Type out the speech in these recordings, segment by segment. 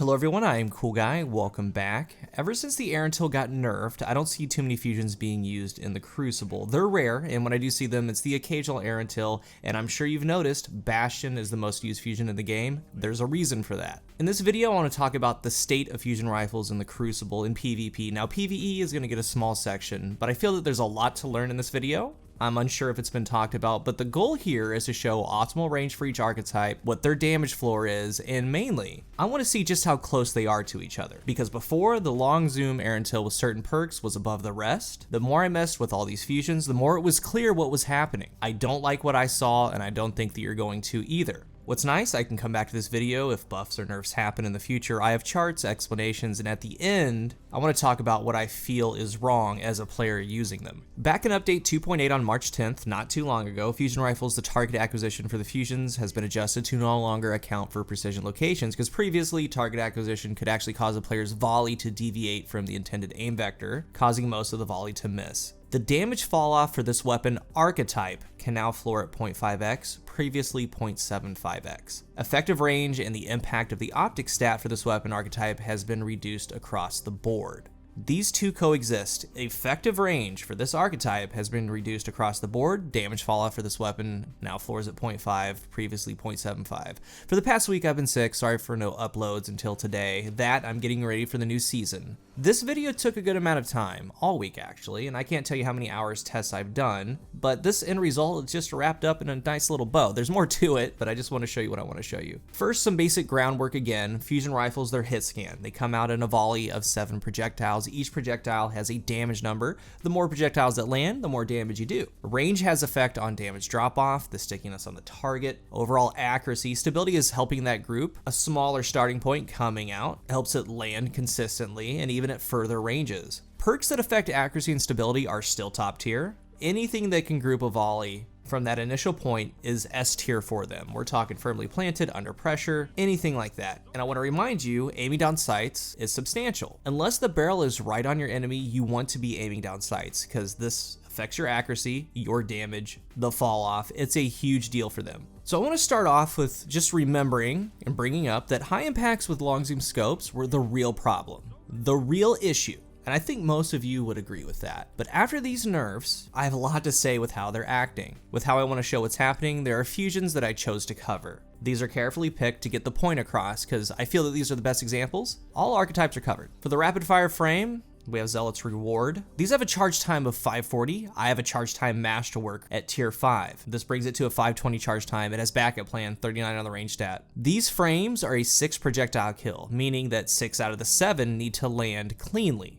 Hello everyone, I am CoolGuy, welcome back. Ever since the Air got nerfed, I don't see too many fusions being used in the Crucible. They're rare, and when I do see them, it's the occasional Air, and I'm sure you've noticed, Bastion is the most used fusion in the game. There's a reason for that. In this video, I want to talk about the state of fusion rifles in the Crucible in PvP. Now, PvE is going to get a small section, but I feel that there's a lot to learn in this video. I'm unsure if it's been talked about, but the goal here is to show optimal range for each archetype, what their damage floor is, and mainly, I want to see just how close they are to each other. Because before, the long zoom air until with certain perks was above the rest. The more I messed with all these fusions, the more it was clear what was happening. I don't like what I saw, and I don't think that you're going to either. What's nice, I can come back to this video if buffs or nerfs happen in the future. I have charts, explanations, and at the end, I want to talk about what I feel is wrong as a player using them. Back in update 2.8 on March 10th, not too long ago, fusion rifles, the target acquisition for the fusions has been adjusted to no longer account for precision locations, because previously target acquisition could actually cause a player's volley to deviate from the intended aim vector, causing most of the volley to miss. The damage fall off for this weapon archetype can now floor at 0.5x, previously 0.75x. Effective range and the impact of the optic stat for this weapon archetype has been reduced across the board. These two coexist. Effective range for this archetype has been reduced across the board. Damage falloff for this weapon now floors at 0.5, previously 0.75. For the past week I've been sick, sorry for no uploads until today. I'm getting ready for the new season. This video took a good amount of time, all week actually, and I can't tell you how many hours tests I've done, but this end result is just wrapped up in a nice little bow. There's more to it, but I just want to show you what I want to show you. First, some basic groundwork again. Fusion rifles, they're hit scan. They come out in a volley of 7 projectiles. Each projectile has a damage number. The more projectiles that land, the more damage you do. Range has effect on damage drop-off, the stickiness on the target, overall accuracy. Stability is helping that group. A smaller starting point coming out helps it land consistently and even at further ranges. Perks that affect accuracy and stability are still top tier. Anything that can group a volley from that initial point is S tier for them. We're talking firmly planted, under pressure, anything like that. And I want to remind you, aiming down sights is substantial. Unless the barrel is right on your enemy, you want to be aiming down sights because this affects your accuracy, your damage, the fall off. It's a huge deal for them. So I want to start off with just remembering and bringing up that high impacts with long zoom scopes were the real problem, the real issue. And I think most of you would agree with that. But after these nerfs, I have a lot to say with how they're acting. With how I want to show what's happening, there are fusions that I chose to cover. These are carefully picked to get the point across because I feel that these are the best examples. All archetypes are covered. For the rapid fire frame, we have Zealot's Reward. These have a charge time of 540. I have a charge time masterwork at tier 5. This brings it to a 520 charge time. It has backup plan, 39 on the range stat. These frames are a 6 projectile kill, meaning that 6 out of the 7 need to land cleanly.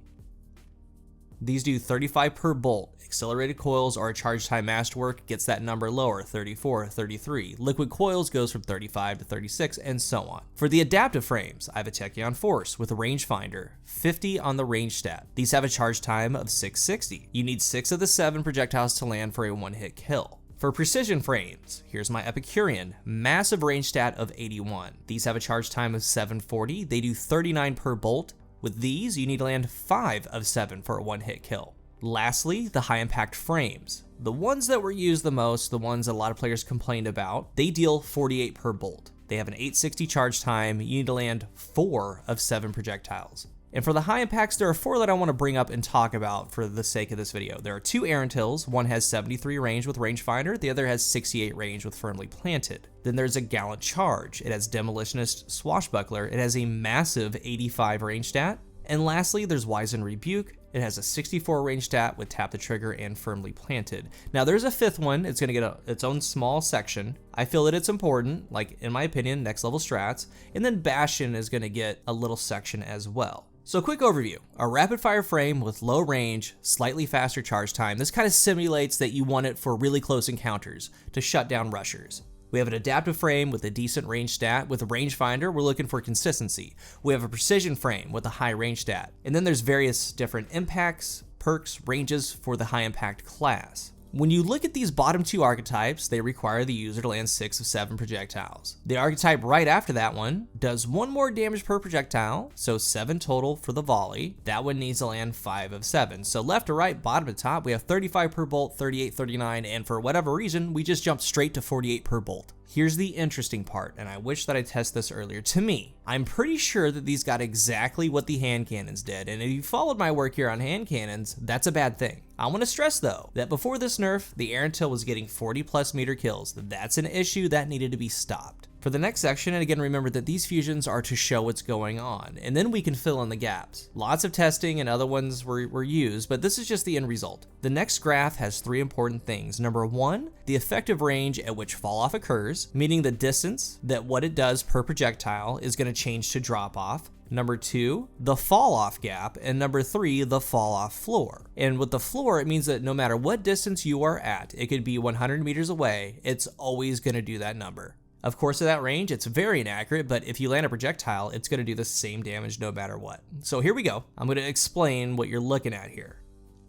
These do 35 per bolt. Accelerated coils or a charge time masterwork gets that number lower, 34, 33. Liquid coils goes from 35 to 36 and so on. For the adaptive frames, I have a Tachyon Force with a rangefinder, 50 on the range stat. These have a charge time of 660. You need 6 of the 7 projectiles to land for a one-hit kill. For precision frames, here's my Epicurean, massive range stat of 81. These have a charge time of 740. They do 39 per bolt. With these, you need to land 5 of 7 for a one-hit kill. Lastly, the high-impact frames. The ones that were used the most, the ones that a lot of players complained about, they deal 48 per bolt. They have an 860 charge time. You need to land 4 of 7 projectiles. And for the high impacts, there are 4 that I want to bring up and talk about for the sake of this video. There are 2 air untils. One has 73 range with rangefinder. The other has 68 range with firmly planted. Then there's a Gallant Charge. It has Demolitionist Swashbuckler. It has a massive 85 range stat. And lastly, there's Wizened Rebuke. It has a 64 range stat with Tap the Trigger and Firmly Planted. Now there's a 5th one. It's going to get its own small section. I feel that it's important, like in my opinion, next level strats. And then Bastion is going to get a little section as well. So quick overview, a rapid fire frame with low range, slightly faster charge time. This kind of simulates that you want it for really close encounters to shut down rushers. We have an adaptive frame with a decent range stat. With a rangefinder, we're looking for consistency. We have a precision frame with a high range stat. And then there's various different impacts, perks, ranges for the high impact class. When you look at these bottom 2 archetypes, they require the user to land 6 of 7 projectiles. The archetype right after that one does 1 more damage per projectile, so 7 total for the volley. That one needs to land 5 of 7. So left to right, bottom to top, we have 35 per bolt, 38, 39, and for whatever reason, we just jumped straight to 48 per bolt. Here's the interesting part, and I wish that I tested this earlier. To me, I'm pretty sure that these got exactly what the hand cannons did, and if you followed my work here on hand cannons, that's a bad thing. I want to stress though, that before this nerf, the Arantil was getting 40+ meter kills. That's an issue that needed to be stopped. For the next section, and again remember that these fusions are to show what's going on, and then we can fill in the gaps. Lots of testing and other ones were used, but this is just the end result. The next graph has 3 important things. Number 1, the effective range at which fall off occurs, meaning the distance that what it does per projectile is going to change to drop off. Number 2, the fall off gap, and number 3, the fall off floor. And with the floor, it means that no matter what distance you are at, it could be 100 meters away, it's always going to do that number. Of course, at that range, it's very inaccurate, but if you land a projectile, it's going to do the same damage no matter what. So here we go. I'm going to explain what you're looking at here.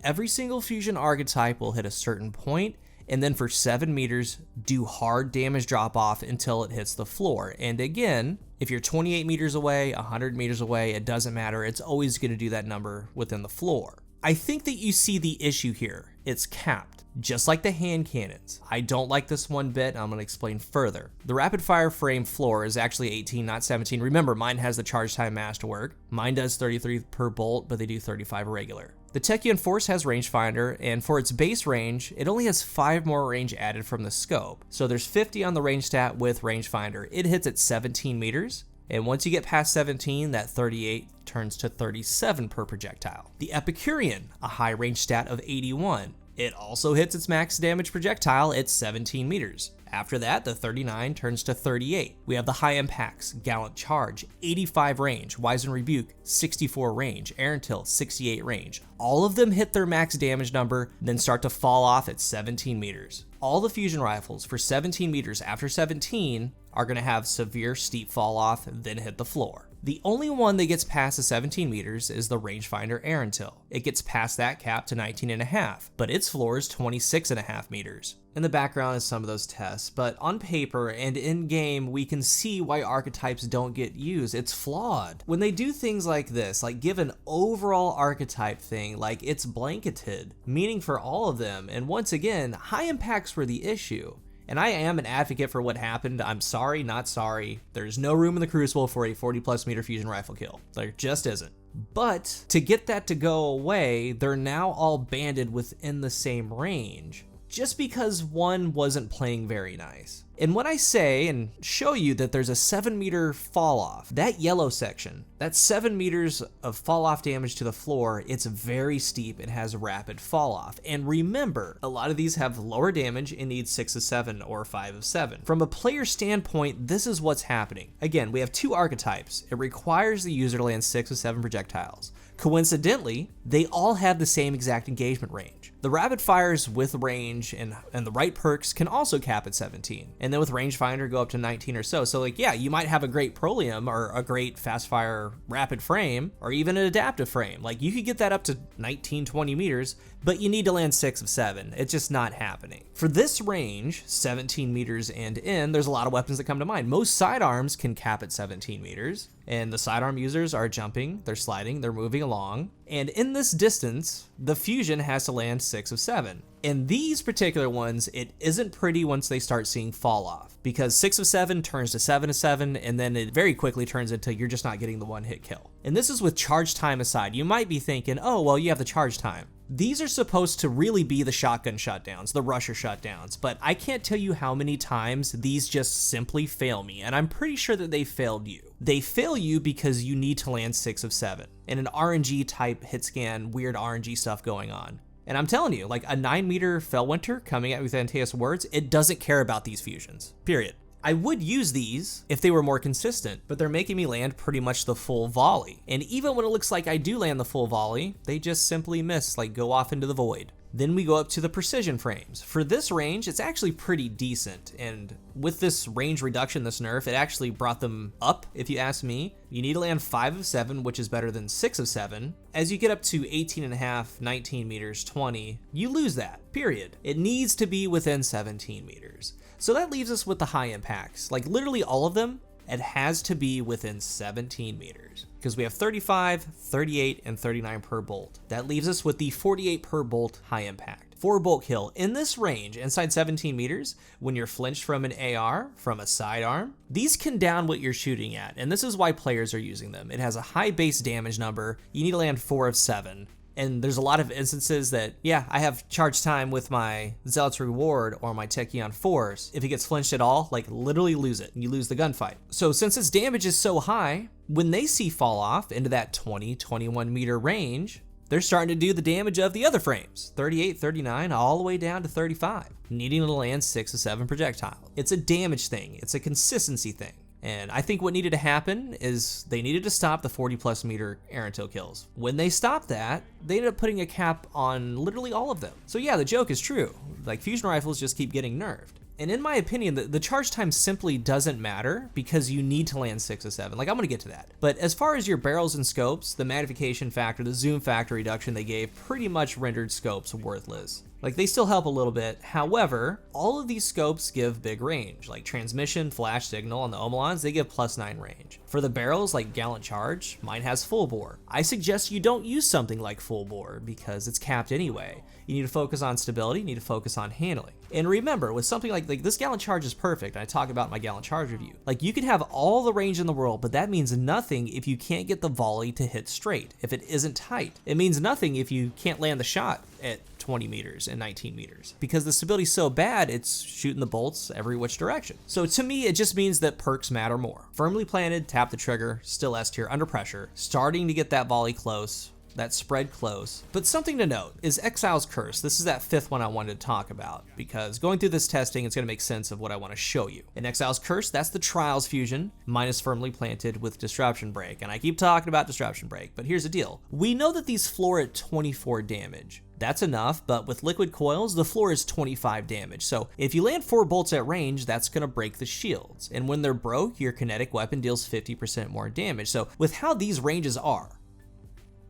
Every single fusion archetype will hit a certain point, and then for 7 meters, do hard damage drop off until it hits the floor. And again, if you're 28 meters away, 100 meters away, it doesn't matter. It's always going to do that number within the floor. I think that you see the issue here. It's capped, just like the hand cannons. I don't like this one bit, and I'm going to explain further. The rapid fire frame floor is actually 18, not 17. Remember, mine has the charge time masterwork. Mine does 33 per bolt, but they do 35 regular. The Techian Force has rangefinder, and for its base range, it only has 5 more range added from the scope. So there's 50 on the range stat with rangefinder. It hits at 17 meters. And once you get past 17, that 38 turns to 37 per projectile. The Epicurean, a high range stat of 81. It also hits its max damage projectile at 17 meters. After that, the 39 turns to 38. We have the high impacts, Gallant Charge, 85 range, Wise and Rebuke, 64 range, Arantil, 68 range. All of them hit their max damage number, then start to fall off at 17 meters. All the fusion rifles for 17 meters after 17 are going to have severe steep fall off, then hit the floor. The only one that gets past the 17 meters is the rangefinder Arantil. It gets past that cap to 19.5, but its floor is 26.5 meters. In the background is some of those tests, but on paper and in game, we can see why archetypes don't get used. It's flawed. When they do things like this, like give an overall archetype thing, like it's blanketed, meaning for all of them, and once again, high impacts were the issue. And I am an advocate for what happened. I'm sorry, not sorry. There's no room in the Crucible for a 40+ meter fusion rifle kill. There just isn't. But to get that to go away, they're now all banded within the same range, just because one wasn't playing very nice. And when I say and show you that there's a 7 meter fall off, that yellow section, that's 7 meters of fall off damage to the floor, it's very steep and has rapid fall off. And remember, a lot of these have lower damage and need 6 of 7 or 5 of 7. From a player standpoint, this is what's happening. Again, we have 2 archetypes. It requires the user to land 6 of 7 projectiles. Coincidentally, they all have the same exact engagement range. The rapid fires with range and the right perks can also cap at 17. And then with rangefinder go up to 19 or so. So like, yeah, you might have a great Prolium or a great fast fire rapid frame or even an adaptive frame. Like you could get that up to 19, 20 meters, but you need to land 6 of 7. It's just not happening. For this range, 17 meters and in, there's a lot of weapons that come to mind. Most sidearms can cap at 17 meters. And the sidearm users are jumping, they're sliding, they're moving along. And in this distance, the fusion has to land 6 of 7. In these particular ones, it isn't pretty once they start seeing fall off, because 6 of 7 turns to 7 of 7, and then it very quickly turns into you're just not getting the one hit kill. And this is with charge time aside. You might be thinking, oh, well, you have the charge time. These are supposed to really be the shotgun shutdowns, the rusher shutdowns, but I can't tell you how many times these just simply fail me, and I'm pretty sure that they failed you. They fail you because you need to land 6 of 7, and an RNG type hit scan, weird RNG stuff going on. And I'm telling you, like a 9 meter Fellwinter coming at with Antaeus Words, it doesn't care about these fusions, period. I would use these if they were more consistent, but they're making me land pretty much the full volley. And even when it looks like I do land the full volley, they just simply miss, like go off into the void. Then we go up to the precision frames. For this range, it's actually pretty decent. And with this range reduction, this nerf, it actually brought them up, if you ask me. You need to land 5 of 7, which is better than 6 of 7. As you get up to 18.5, 19 meters, 20, you lose that, period. It needs to be within 17 meters. So that leaves us with the high impacts. Like literally all of them It has to be within 17 meters because we have 35, 38, and 39 per bolt. That leaves us with the 48 per bolt high impact. For a bolt kill in this range, inside 17 meters, when you're flinched from an AR, from a sidearm, these can down what you're shooting at, and this is why players are using them. It has a high base damage number. You need to land 4 of 7. And there's a lot of instances that, yeah, I have charge time with my Zealot's Reward or my Tachyon Force. If he gets flinched at all, like literally lose it, and you lose the gunfight. So since its damage is so high, when they see fall off into that 20, 21 meter range, they're starting to do the damage of the other frames, 38, 39, all the way down to 35, needing to land 6 of 7 projectiles. It's a damage thing, it's a consistency thing. And I think what needed to happen is they needed to stop the 40+ meter Erentil kills. When they stopped that, they ended up putting a cap on literally all of them. So yeah, the joke is true. Like, fusion rifles just keep getting nerfed. And in my opinion, the charge time simply doesn't matter because you need to land 6 of 7. Like, I'm gonna get to that. But as far as your barrels and scopes, the magnification factor, the zoom factor reduction they gave pretty much rendered scopes worthless. Like, they still help a little bit. However, all of these scopes give big range, like transmission, flash, signal, and the Omelons, they give +9 range. For the barrels, like Gallant Charge, mine has full bore. I suggest you don't use something like full bore because it's capped anyway. You need to focus on stability, you need to focus on handling. And remember, with something like this Gallant Charge is perfect. I talk about my Gallant Charge review. Like, you can have all the range in the world, but that means nothing if you can't get the volley to hit straight, if it isn't tight. It means nothing if you can't land the shot at 20 meters and 19 meters because the stability's so bad, it's shooting the bolts every which direction. So to me, it just means that perks matter more. Firmly planted, tap the trigger, still S tier, under pressure, starting to get that volley close, that spread close. But something to note is Exile's Curse. This is that 5th one I wanted to talk about because going through this testing, it's gonna make sense of what I wanna show you. In Exile's Curse, that's the Trials fusion, minus Firmly Planted with Disruption Break. And I keep talking about Disruption Break, but here's the deal. We know that these floor at 24 damage. That's enough, but with liquid coils, the floor is 25 damage. So if you land 4 bolts at range, that's gonna break the shields. And when they're broke, your kinetic weapon deals 50% more damage. So with how these ranges are,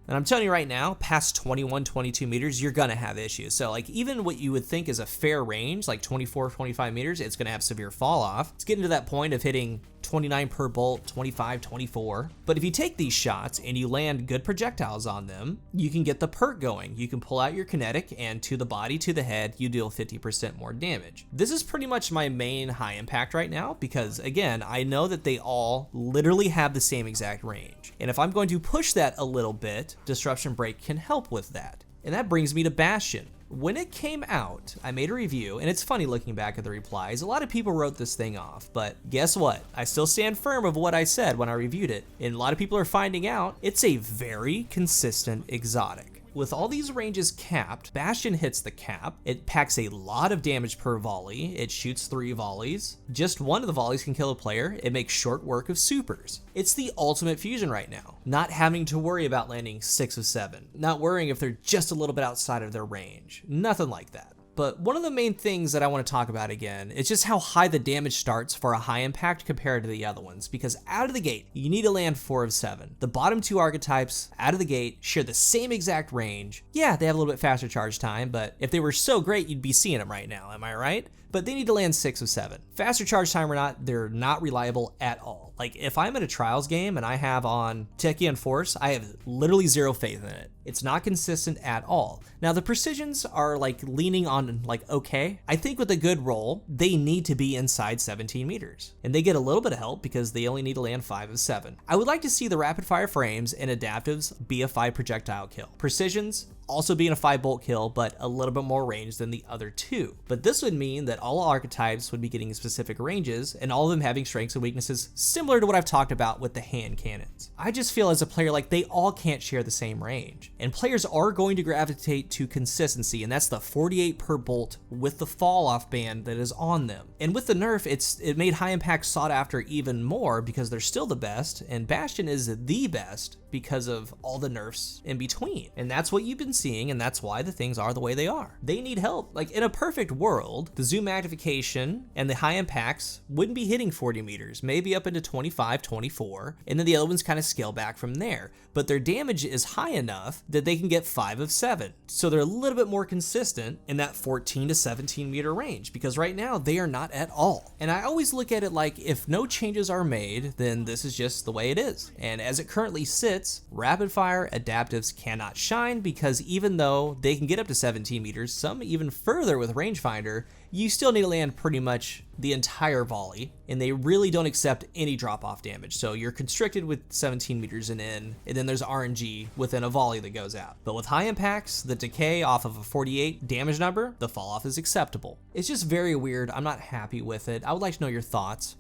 and I'm telling you right now, past 21, 22 meters, you're gonna have issues. So like, even what you would think is a fair range, like 24, 25 meters, it's gonna have severe fall off. It's getting to that point of hitting 29 per bolt, 25, 24. But if you take these shots and you land good projectiles on them, you can get the perk going. You can pull out your kinetic, and to the body, to the head, you deal 50% more damage. This is pretty much my main high impact right now because, again, I know that they all literally have the same exact range. And if I'm going to push that a little bit, Disruption Break can help with that. And that brings me to Bastion. When it came out, I made a review, and it's funny looking back at the replies. A lot of people wrote this thing off, but guess what? I still stand firm of what I said when I reviewed it, and a lot of people are finding out it's a very consistent exotic. With all these ranges capped, Bastion hits the cap. It packs a lot of damage per volley. It shoots 3 volleys. Just one of the volleys can kill a player. It makes short work of supers. It's the ultimate fusion right now. Not having to worry about landing 6 of 7. Not worrying if they're just a little bit outside of their range. Nothing like that. But one of the main things that I want to talk about again is just how high the damage starts for a high impact compared to the other ones, because out of the gate, you need to land 4 of 7. The bottom 2 archetypes out of the gate share the same exact range. Yeah, they have a little bit faster charge time, but if they were so great, you'd be seeing them right now, am I right? But they need to land 6 of 7. Faster charge time or not, they're not reliable at all. Like, if I'm in a Trials game and I have on Tachyon Force, I have literally 0 faith in it. It's not consistent at all. Now, the precisions are like leaning on like okay. I think with a good roll, they need to be inside 17 meters. And they get a little bit of help because they only need to land 5 of 7. I would like to see the rapid fire frames and adaptives be a 5 projectile kill. Precisions, also being a 5 bolt kill, but a little bit more range than the other 2. But this would mean that all archetypes would be getting specific ranges and all of them having strengths and weaknesses similar to what I've talked about with the hand cannons. I just feel as a player like they all can't share the same range. And players are going to gravitate to consistency, and that's the 48 per bolt with the fall off band that is on them. And with the nerf, it made high impact sought after even more because they're still the best, and Bastion is the best because of all the nerfs in between. And that's what you've been seeing, and that's why the things are the way they are. They need help. Like, in a perfect world, the zoom magnification and the high impacts wouldn't be hitting 40 meters, maybe up into 25, 24, and then the other ones kind of scale back from there. But their damage is high enough that they can get 5 of 7. So they're a little bit more consistent in that 14 to 17 meter range, because right now they are not at all. And I always look at it like, if no changes are made, then this is just the way it is. And as it currently sits, rapid fire adaptives cannot shine, because even though they can get up to 17 meters, some even further with rangefinder, you still need to land pretty much the entire volley, and they really don't accept any drop-off damage. So you're constricted with 17 meters and in, and then there's RNG within a volley that goes out. But with high impacts, the decay off of a 48 damage number, the fall off is acceptable. It's just very weird. I'm not happy with it. I would like to know your thoughts.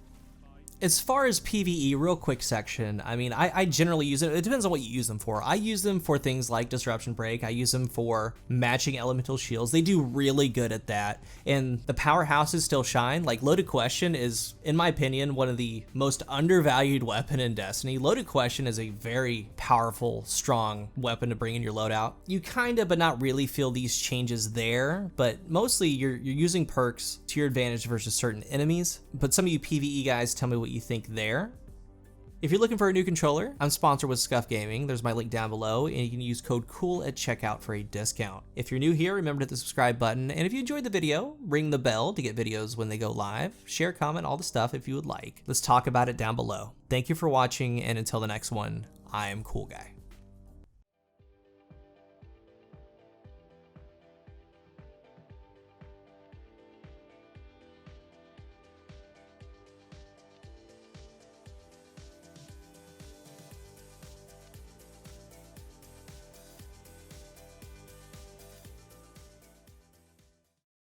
As far as PvE, real quick section, I mean, I generally use it. It depends on what you use them for. I use them for things like Disruption Break. I use them for matching elemental shields. They do really good at that. And the powerhouses still shine. Like, Loaded Question is, in my opinion, one of the most undervalued weapon in Destiny. Loaded Question is a very powerful, strong weapon to bring in your loadout. You kinda, but not really, feel these changes there, but mostly you're using perks to your advantage versus certain enemies. But some of you PvE guys, tell me what you think there. If you're looking for a new controller, I'm sponsored with Scuff Gaming. There's my link down below, and you can use code COOL at checkout for a discount. If you're new here, remember to hit the subscribe button, and if you enjoyed the video, ring the bell to get videos when they go live. Share, comment, all the stuff if you would like. Let's talk about it down below. Thank you for watching, and until the next one, I am CoolGuy.